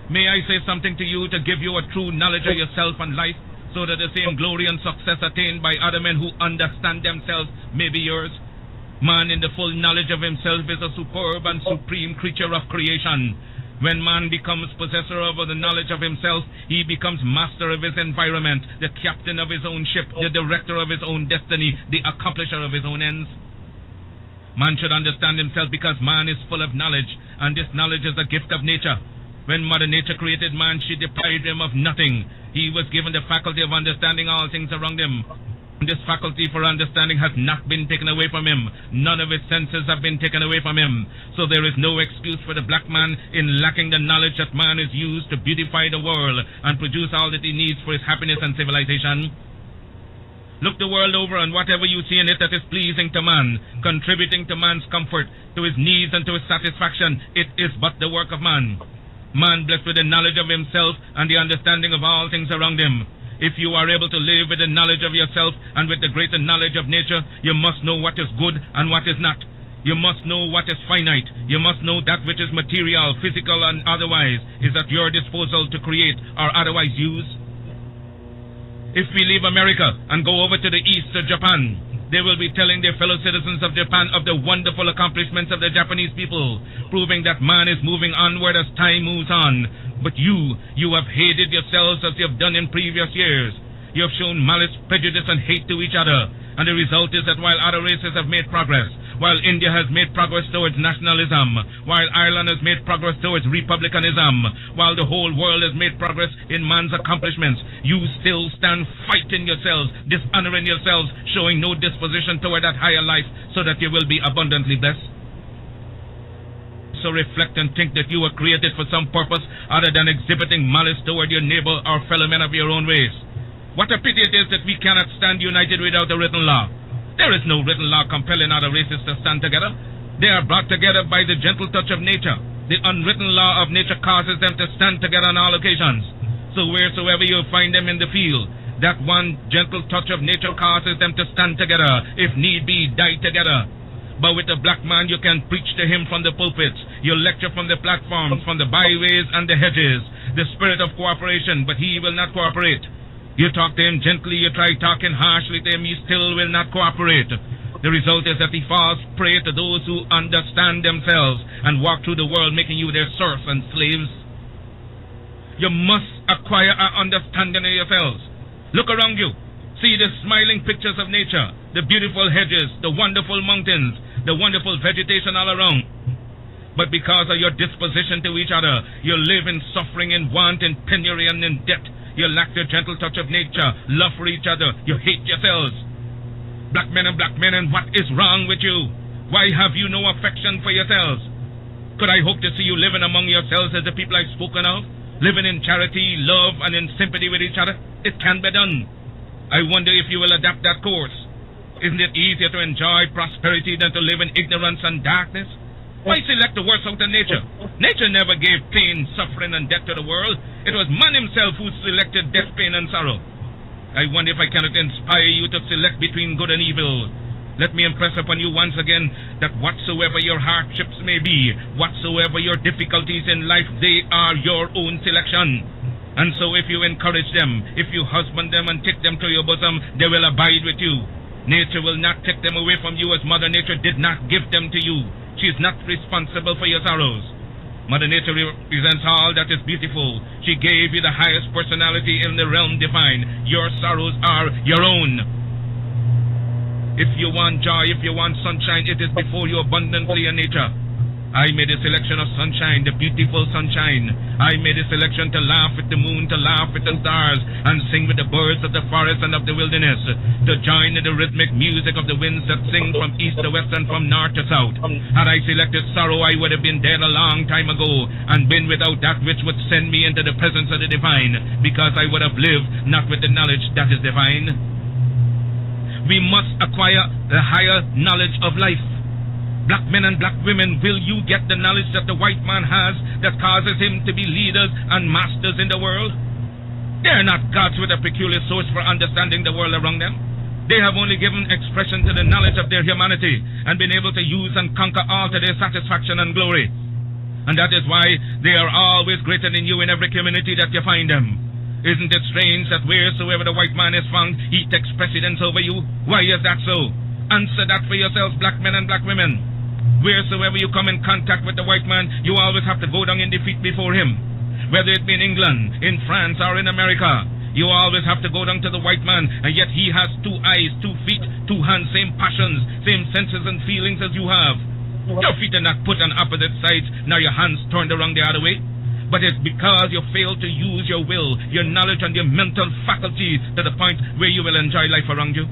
May I say something to you to give you a true knowledge of yourself and life, so that the same glory and success attained by other men who understand themselves may be yours? Man in the full knowledge of himself is a superb and supreme creature of creation. When man becomes possessor of the knowledge of himself, he becomes master of his environment, the captain of his own ship, the director of his own destiny, the accomplisher of his own ends. Man should understand himself because man is full of knowledge, and this knowledge is a gift of nature. When Mother Nature created man, she deprived him of nothing. He was given the faculty of understanding all things around him. This faculty for understanding has not been taken away from him. None of his senses have been taken away from him. So there is no excuse for the black man in lacking the knowledge that man is used to beautify the world and produce all that he needs for his happiness and civilization. Look the world over, and whatever you see in it that is pleasing to man, contributing to man's comfort, to his needs and to his satisfaction, it is but the work of man. Man blessed with the knowledge of himself and the understanding of all things around him. If you are able to live with the knowledge of yourself and with the greater knowledge of nature, you must know what is good and what is not. You must know what is finite. You must know that which is material, physical, and otherwise is at your disposal to create or otherwise use. If we leave America and go over to the east to Japan, they will be telling their fellow citizens of Japan of the wonderful accomplishments of the Japanese people, proving that man is moving onward as time moves on. But you have hated yourselves as you have done in previous years. You have shown malice, prejudice, and hate to each other. And the result is that while other races have made progress, while India has made progress towards nationalism, while Ireland has made progress towards republicanism, while the whole world has made progress in man's accomplishments, you still stand fighting yourselves, dishonoring yourselves, showing no disposition toward that higher life so that you will be abundantly blessed. So reflect and think that you were created for some purpose other than exhibiting malice toward your neighbor or fellow men of your own race. What a pity it is that we cannot stand united without a written law. There is no written law compelling other races to stand together. They are brought together by the gentle touch of nature. The unwritten law of nature causes them to stand together on all occasions. So wheresoever you find them in the field, that one gentle touch of nature causes them to stand together, if need be, die together. But with the black man, you can preach to him from the pulpits. You lecture from the platforms, from the byways and the hedges. The spirit of cooperation, but he will not cooperate. You talk to him gently, you try talking harshly to him, he still will not cooperate. The result is that he falls prey to those who understand themselves and walk through the world making you their serfs and slaves. You must acquire an understanding of yourselves. Look around you. See the smiling pictures of nature, the beautiful hedges, the wonderful mountains, the wonderful vegetation all around. But because of your disposition to each other, you live in suffering, in want, in penury, and in debt. You lack the gentle touch of nature, love for each other. You hate yourselves. Black men, and what is wrong with you? Why have you no affection for yourselves? Could I hope to see you living among yourselves as the people I've spoken of? Living in charity, love, and in sympathy with each other? It can be done. I wonder if you will adapt that course. Isn't it easier to enjoy prosperity than to live in ignorance and darkness? Why select the worst out of nature? Nature never gave pain, suffering, and death to the world. It was man himself who selected death, pain, and sorrow. I wonder if I cannot inspire you to select between good and evil. Let me impress upon you once again that whatsoever your hardships may be, whatsoever your difficulties in life, they are your own selection. And so if you encourage them, if you husband them and take them to your bosom, they will abide with you. Nature will not take them away from you as Mother Nature did not give them to you. She is not responsible for your sorrows. Mother Nature represents all that is beautiful. She gave you the highest personality in the realm divine. Your sorrows are your own. If you want joy, if you want sunshine, it is before you abundantly in nature. I made a selection of sunshine, the beautiful sunshine. I made a selection to laugh with the moon, to laugh with the stars, and sing with the birds of the forest and of the wilderness, to join in the rhythmic music of the winds that sing from east to west and from north to south. Had I selected sorrow, I would have been dead a long time ago, and been without that which would send me into the presence of the divine, because I would have lived not with the knowledge that is divine. We must acquire the higher knowledge of life. Black men and black women, will you get the knowledge that the white man has that causes him to be leaders and masters in the world? They are not gods with a peculiar source for understanding the world around them. They have only given expression to the knowledge of their humanity and been able to use and conquer all to their satisfaction and glory. And that is why they are always greater than you in every community that you find them. Isn't it strange that wheresoever the white man is found, he takes precedence over you? Why is that so? Answer that for yourselves, black men and black women. Wheresoever you come in contact with the white man, you always have to go down in defeat before him. Whether it be in England, in France, or in America, you always have to go down to the white man, and yet he has 2 eyes, 2 feet, 2 hands, same passions, same senses and feelings as you have. Your feet are not put on opposite sides, nor your hands turned around the other way. But it's because you fail to use your will, your knowledge, and your mental faculties to the point where you will enjoy life around you.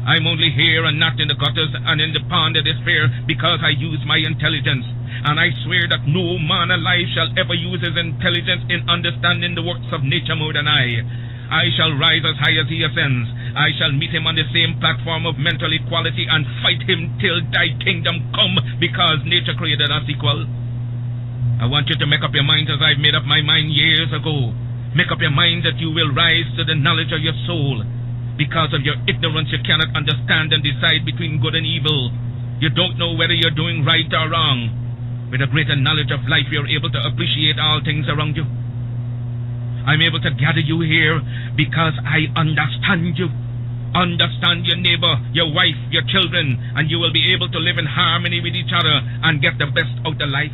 I'm only here and not in the gutters and in the pond of despair because I use my intelligence. And I swear that no man alive shall ever use his intelligence in understanding the works of nature more than I. I shall rise as high as he ascends. I shall meet him on the same platform of mental equality and fight him till thy kingdom come, because nature created us equal. I want you to make up your mind as I've made up my mind years ago. Make up your mind that you will rise to the knowledge of your soul. Because of your ignorance, you cannot understand and decide between good and evil. You don't know whether you're doing right or wrong. With a greater knowledge of life, you're able to appreciate all things around you. I'm able to gather you here because I understand you. Understand your neighbor, your wife, your children, and you will be able to live in harmony with each other and get the best out of life.